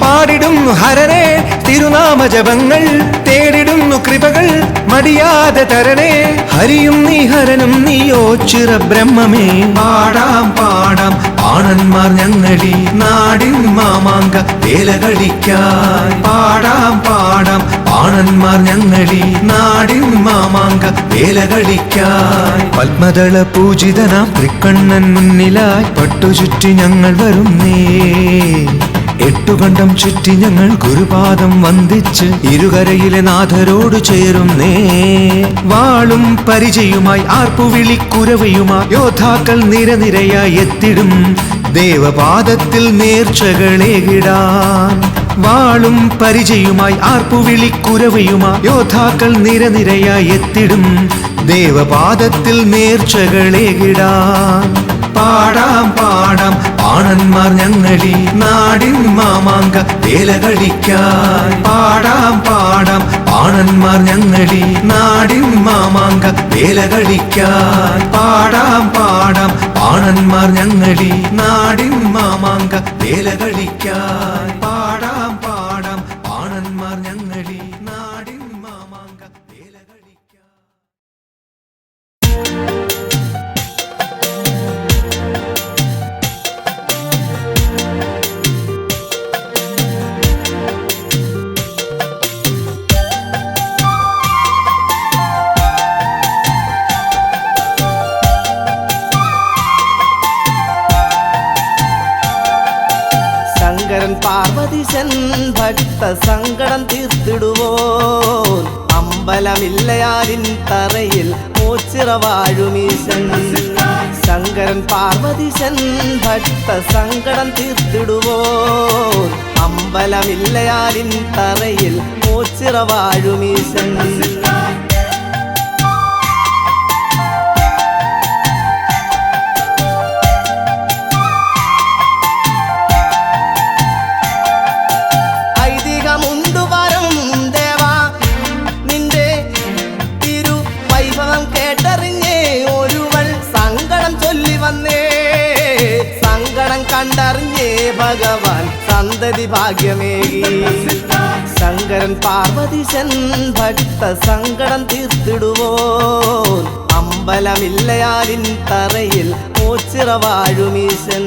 പാടിടും ഹരനെ തിരുനാമജപങ്ങൾ തേടിടുന്നു കൃപകൾ മടിയാതെ തരണേ. ഹരിയും നീ ഹരനും നീയോ ചിറ ബ്രഹ്മമേ. പാടാം പാടാം പാണന്മാർ ഞങ്ങളീ നാടിൻ മാമാങ്ക വേല കളിക്കാൻ. പാടാം പാടാം പാണന്മാർ ഞങ്ങളീ നാടിൻ മാമാങ്ക വേല കളിക്കാൻ. പത്മദള പൂജിതനാം തൃക്കണ്ണൻ മുന്നിലായി പട്ടുചുറ്റി ഞങ്ങൾ വരുന്നേ. എട്ടുകണ്ടം ചുറ്റി ഞങ്ങൾ ഗുരുപാദം വന്ദിച്ച് ഇരുകരയിലെ നാഥരോട് ചേരുന്നേ. വാളും പരിചയുമായി ആർപ്പുവിളിക്കുരവയുമായി യോദ്ധാക്കൾ നിരനിരയായി എത്തിടും ദേവപാദത്തിൽ നേർച്ചകളേകിടാൻ. വാളും പരിചയുമായി ആർപ്പുവിളിക്കുരവയുമായി യോദ്ധാക്കൾ നിരനിരയായി എത്തിടും ദേവപാദത്തിൽ നേർച്ചകളേകിടാൻ. പാടാം പാടാം പാണന്മാർ ഞങ്ങളീ നാടിൻ മാമാങ്ക വേല കളിക്കാൻ. പാടാം പാടാം പാണന്മാർ ഞങ്ങളീ നാടിൻ മാമാങ്ക വേല കളിക്കാൻ. പാടാം പാടാം പാണന്മാർ ഞങ്ങളീ നാടിൻ മാമാങ്ക വേല കളിക്കാൻ. പാടാം പാടാം പാണന്മാർ ഞങ്ങളീ നാടിൻ മാമാങ്ക വേല കളിക്കാൻ. ശങ്കരൻ പാർവതീശൻ ഭക്ത സങ്കടം തീർത്തിടുവോൻ. അമ്പലമില്ലയാലിൻ തറയിൽ മൂച്ചിറ വാഴുമീശൻ. ശങ്കരൻ പാർവതീശൻ ഭക്ത സങ്കടം തീർത്തിടുവോൻ. അമ്പലമില്ലയാലിൻ തറയിൽ മൂച്ചിറ വാഴുമീശൻ. സന്തതി ഭാഗ്യമേകി ശങ്കരൻ പാർവതീശൻ ഭക്ത സങ്കടം തീർത്തിടുവോൻ അമ്പലമില്ലയാലിൻ തറയിൽ ഓച്ചിറ വാഴുമീശൻ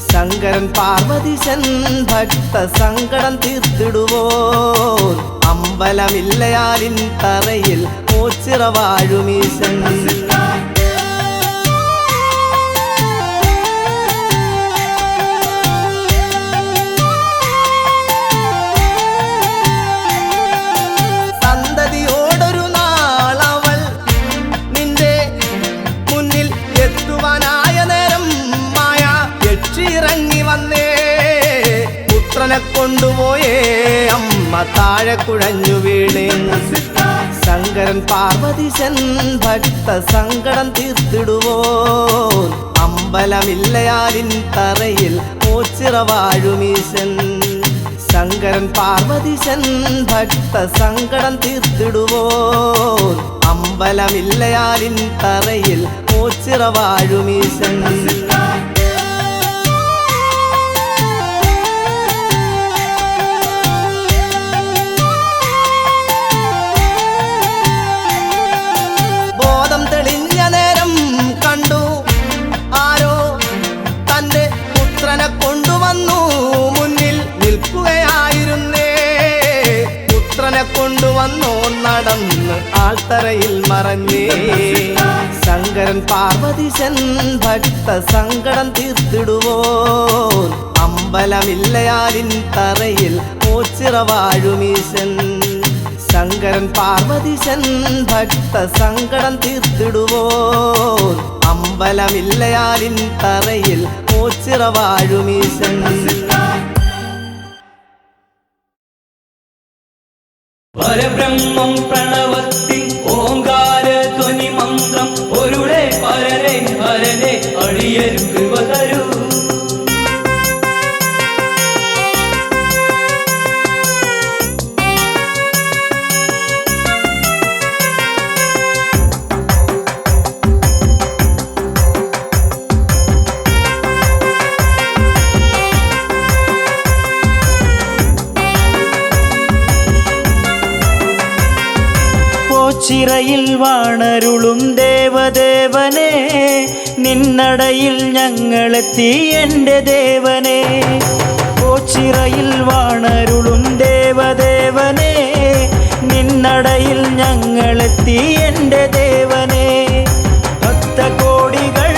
ശങ്കരൻ പാർവതീശൻ ഭക്ത സങ്കടം തീർത്തിടുവോൻ അമ്പലമില്ലയാലിൻ തറയിൽ ഓച്ചിറ വാഴുമീശൻ സന്തതിയോടൊരു നാളവൾ നിന്റെ മുന്നിൽ എത്തുവാനായ നേരം മായ യക്ഷിയിറങ്ങി വന്നേ പുത്രനെ കൊണ്ടുപോയേ അമ്മ താഴെ കുഴഞ്ഞു വീണേ ശങ്കരൻ പാർവതീശൻ ഭക്ത സങ്കടം തീർത്തിടുവോൻ അമ്പലമില്ലയാലിൻ തറയിൽ ഓച്ചിറ വാഴുമീശൻ ശങ്കരൻ പാർവതീശൻ ഭക്ത സങ്കടം തീർത്തിടുവോൻ അമ്പലമില്ലയാലിൻ തറയിൽ ഓച്ചിറ വാഴുമീശൻ ബോധം തെളിഞ്ഞ നേരം കണ്ടു ആരോ തന്റെ പുത്രനെ കൊണ്ടുവന്നു മുന്നിൽ നിൽക്കുകയായിരുന്നേ പുത്രനെ കൊണ്ടുവന്നു നടന്ന് ആൾത്തറയിൽ മറഞ്ഞേ ശങ്കരൻ പാർവതീശൻ ഭക്ത സങ്കടം തീർത്തിടുവോൻ അമ്പലമില്ലയാലിൻ തറയിൽ ഓച്ചിറ വാഴുമീശൻ ശങ്കരൻ പാർവതീശൻ ഭക്ത സങ്കടം തീർത്തിടുവോൻ അമ്പലമില്ലയാലിൻ തറയിൽ ഓച്ചിറ വാഴുമീശൻ പരബ്രഹ്മം പ്രണവത്തിൽ ഓങ്കാര ധ്വനി മന്ത്രം ഒരുടെ പരനെ ഹരനെ അടിയരു കൃപ തരൂ ചിറയിൽ വാണരുളും ദേവദേവനെ നിന്നടയിൽ ഞങ്ങളെത്തി എൻ്റെ ദേവനെ ഓച്ചിറയിൽ വാണരുളും ദേവദേവനെ നിന്നടയിൽ ഞങ്ങളെത്തി എൻ്റെ ദേവനെ ഭക്തകോടികൾ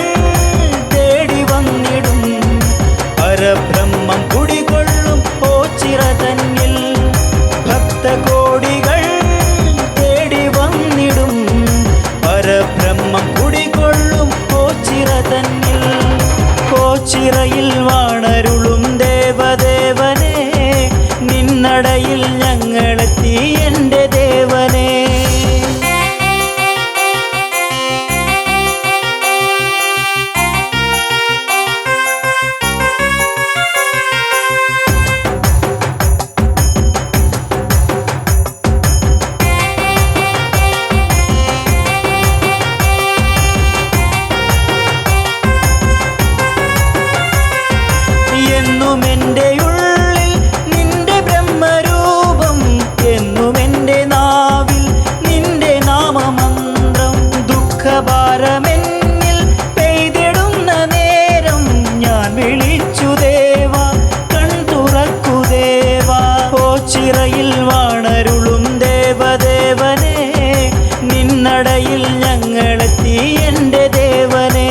തേടി വന്നിടും പരബ്രഹ്മം കുടികൊള്ളും ഓച്ചിറ തന്നിൽ ഭക്തകോടികൾ പരബ്രഹ്മം കുടികൊള്ളും ഓച്ചിറ തന്നിൽ ഓച്ചിറയിൽ വാണരുളും ദേവദേവനെ നിന്നടയിൽ ഞങ്ങളെത്തി എൻ്റെ ദേവനെ ചിറയിൽ വാണരുളും ദേവദേവനെ നിന്നടയിൽ ഞങ്ങളെത്തി എൻ്റെ ദേവനെ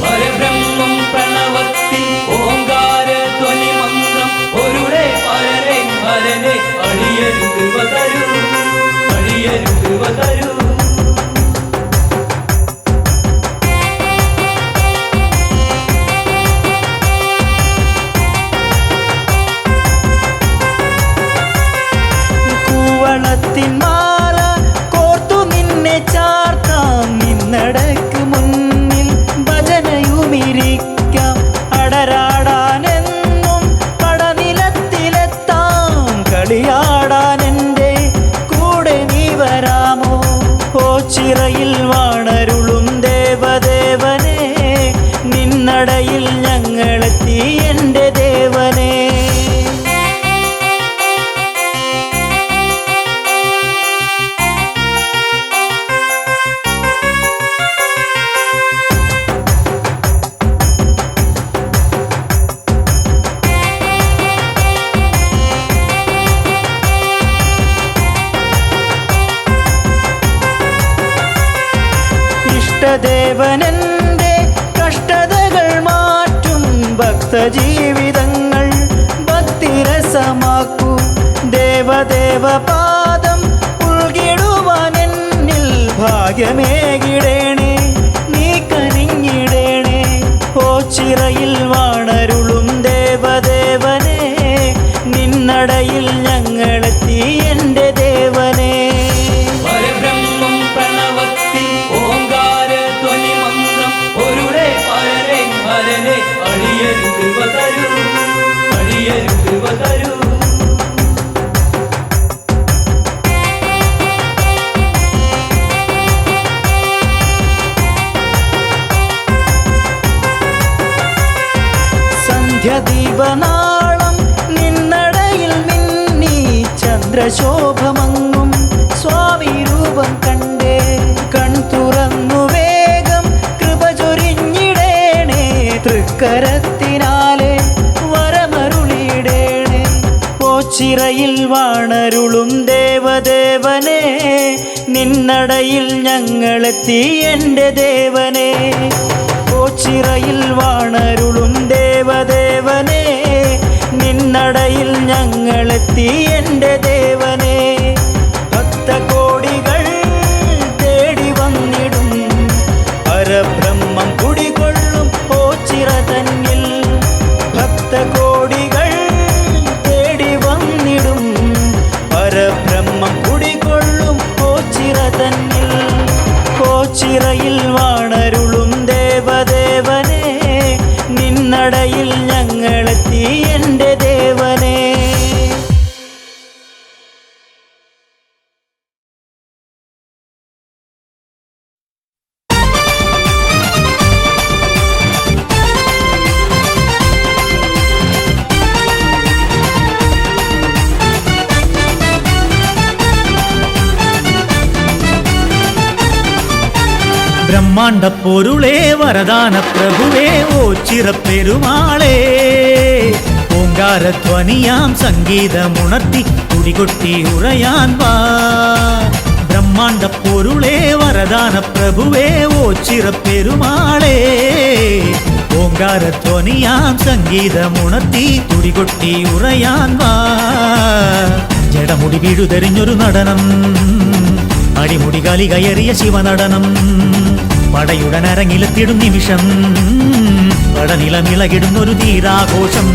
പരബ്രഹ്മം പ്രണവത്തിൽ ഓങ്കാര ധ്വനി മന്ത്രം ഒരുടെ പരനെ ഹരനെ അടിയരു കൃപ തരൂ അടിയരു കൃപ തരൂ മാല കോർത്തു നിന്നെ ചാർത്താം നിന്നടക്ക് മുന്നിൽ ഭജനയുമിരിക്കാം അടരാടാനെന്നും പടനിലത്തിലെത്താം കളിയാടാൻ എൻ്റെ കൂടെ നീ വരാമോ ഓച്ചിറയിൽ വാണരുളും ദേവദേവനെ നിന്നടയിൽ ഞങ്ങളെത്തി എൻ്റെ ദേവനെ ദേവനെന്റെ കഷ്ടതകൾ മാറ്റും ഭക്തജീവിതങ്ങൾ ഭക്തിരസമാക്കൂ ദേവദേവ പാദം ഉൾകിടുവാൻ എന്നിൽ ഭാഗ്യമേകിടേണേ നീ കനിഞ്ഞിടേണേ ഓച്ചിറയിൽ വാണരുളും ദേവദേവനെ നിന്നടയിൽ ഞങ്ങളെത്തി എൻ്റെ ദേവനെ പരബ്രഹ്മം പ്രണവത്തി ഓങ്കാര ധ്വനി മന്ത്രം ഒരുടെ പരനെ ഹരനെ അടിയരു കൃപ തരൂ അടിയരു കൃപ തരൂ സന്ധ്യദീപനാളം നിന്നടയിൽ മിന്നി ചന്ദ്രശോഭമങ്ങും സ്വാമി രൂപം കണ്ടേ കൺ തുറന്നു വേഗം കൃപ ചൊരിഞ്ഞിടേണേ തൃക്കരത്തിനാലെ വരമരുളിയിടേണേ ഓച്ചിറയിൽ വാണരുളും ദേവദേവനെ നിന്നടയിൽ ഞങ്ങളെത്തി എൻ്റെ ദേവനെ ഓച്ചിറയിൽ വാണരുളും ദേവദേവനെ നിന്നടയിൽ ഞങ്ങളെത്തി എൻ്റെ ദേവനെ ഭക്തകോടികൾ തേടി വന്നിടും പരബ്രഹ്മം കുടികൊള്ളും ഓച്ചിറ തന്നിൽ ഭക്തകോടികൾ തേടി വന്നിടും പരബ്രഹ്മം കുടികൊള്ളും ഓച്ചിറ തന്നിൽ ഓച്ചിറയിൽ വാണരുളും ദേവദേവനെ നിന്നടയിൽ ഞങ്ങളെത്തി എൻ്റെ ദേവനെ ബ്രഹ്മാണ്ട പൊരുളേ വരദാന പ്രഭുവേ ഓച്ചിറപ്പെരുമാളേ ഓങ്കാരധ്വനിയാം സംഗീതമുണർത്തി തുടികൊട്ടി ഉറയാൻ വാ ബ്രഹ്മാണ്ട പൊരുളേ വരദാന പ്രഭുവേ ഓച്ചിറപ്പെരുമാളേ ഓങ്കാരധ്വനിയാം സംഗീതമുണർത്തി തുടികൊട്ടി ഉറയാൻ വാ ജടമുടി വീഴുതെറിഞ്ഞൊരു നടനം അടിമുടി കാലി കയറിയ ശിവനടനം പടയുടനരങ്ങിലെത്തിടും നിമിഷം പടനിലമിളകിടുന്നൊരു തീരാഘോഷം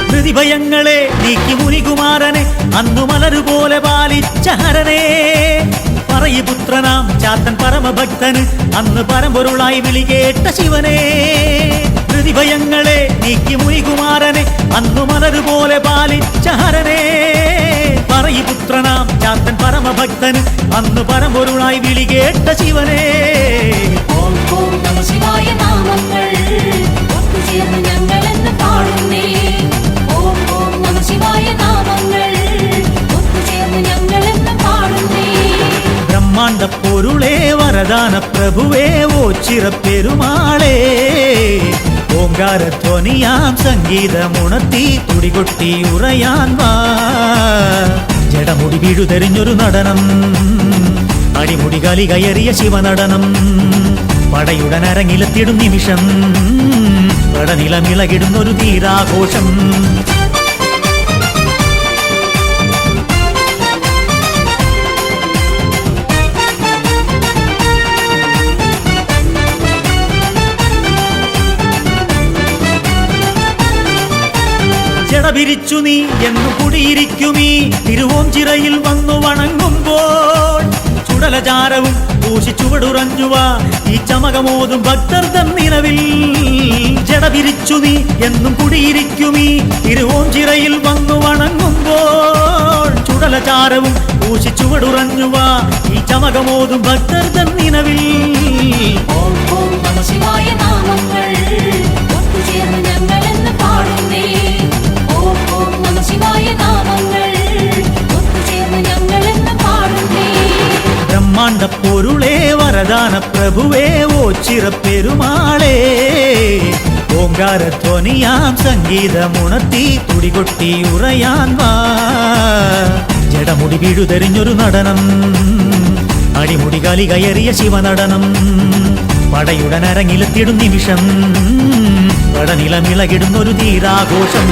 പ്രതിഭയങ്ങളെ നീക്കി മുനികുമാരനെ അന്നു മലരുപോലെ പാലിച്ച ഹരനെ പറയിപുത്രനാം ചാത്തൻ പരമഭക്തന് അന്ന് പരമ്പൊരുളായി വിളികേട്ട ശിവനെ പ്രതിഭയങ്ങളെ നീക്കി മുനികുമാരനെ അന്നു മലരുപോലെ പാലിച്ച ഹരനെ പറയിപുത്രനാം ചാത്തൻ പരമഭക്തന് അന്ന് പരമ്പൊരുളായി വിളികേട്ട ശിവനെ ഓം ഓം നമഃ ശിവായ നാമങ്ങൾ ഒത്തുചേർന്ന് ഞങ്ങളെന്ന് പാടുന്നേ ഓം ഓം നമഃ ശിവായ നാമങ്ങൾ ഒത്തുചേർന്ന് ഞങ്ങളെന്ന് പാടുന്നേ ബ്രഹ്മാണ്ട പൊരുളേ വരദാന പ്രഭുവേ ഓച്ചിറപ്പെരുമാളേ ഓങ്കാരധ്വനിയാം സംഗീതമുണർത്തി തുടികൊട്ടി ഉറയാൻ വാ ജടമുടി വീഴുതെറിഞ്ഞൊരു നടനം അടിമുടി കാലി കയറിയ ശിവനടനം പടയുടനരങ്ങിലെത്തിടും നിമിഷം പടനിലമിളകിടുന്നൊരു തീരാഘോഷം ജടപിരിച്ചു നീ എന്നു കുടിയിരിക്കുമീ തിരുവോഞ്ചിറയിൽ വന്നു വണങ്ങുമ്പോൾ ചുടലചാരവും പൂശിച്ചുവടുറഞ്ഞുവ ഈ ചമകമോതും ഭക്തർ തന്നിരവിൽ ജടപിരിച്ചു നീ എന്നും കുടിയിരിക്കുമീ തിരുവോഞ്ചിറയിൽ വന്നു വണങ്ങുമ്പോൾ ചുടലചാരവും പൂശിച്ചുവടുറഞ്ഞുവ ഈ ചമകമോതും ഭക്തർ തന്നിരവിൽ ഓം ഓം നമഃ ശിവായ നാമങ്ങൾ ഒത്തുചേർന്ന് ഞങ്ങളെന്ന് പാടുന്നേ ഓം ഓം നമഃ ശിവായ നാമങ്ങൾ ഒത്തുചേർന്ന് ഞങ്ങളെന്ന് പാടുന്നേ ബ്രഹ്മാണ്ട പൊരുളേ വര വരദാന പ്രഭുവേ ഓച്ചിറപ്പെരുമാളേ ഓങ്കാരധ്വനിയാം സംഗീതമുണർത്തി തുടികൊട്ടി ഉറയാൻ വാ ജടമുടി വീഴുതെറിഞ്ഞൊരു നടനം അടിമുടി കാലി കയറിയ ശിവനടനം പടയുടനരങ്ങിലെത്തിടും നിമിഷം പടനിലമിളകിടുന്നൊരു തീരാഘോഷം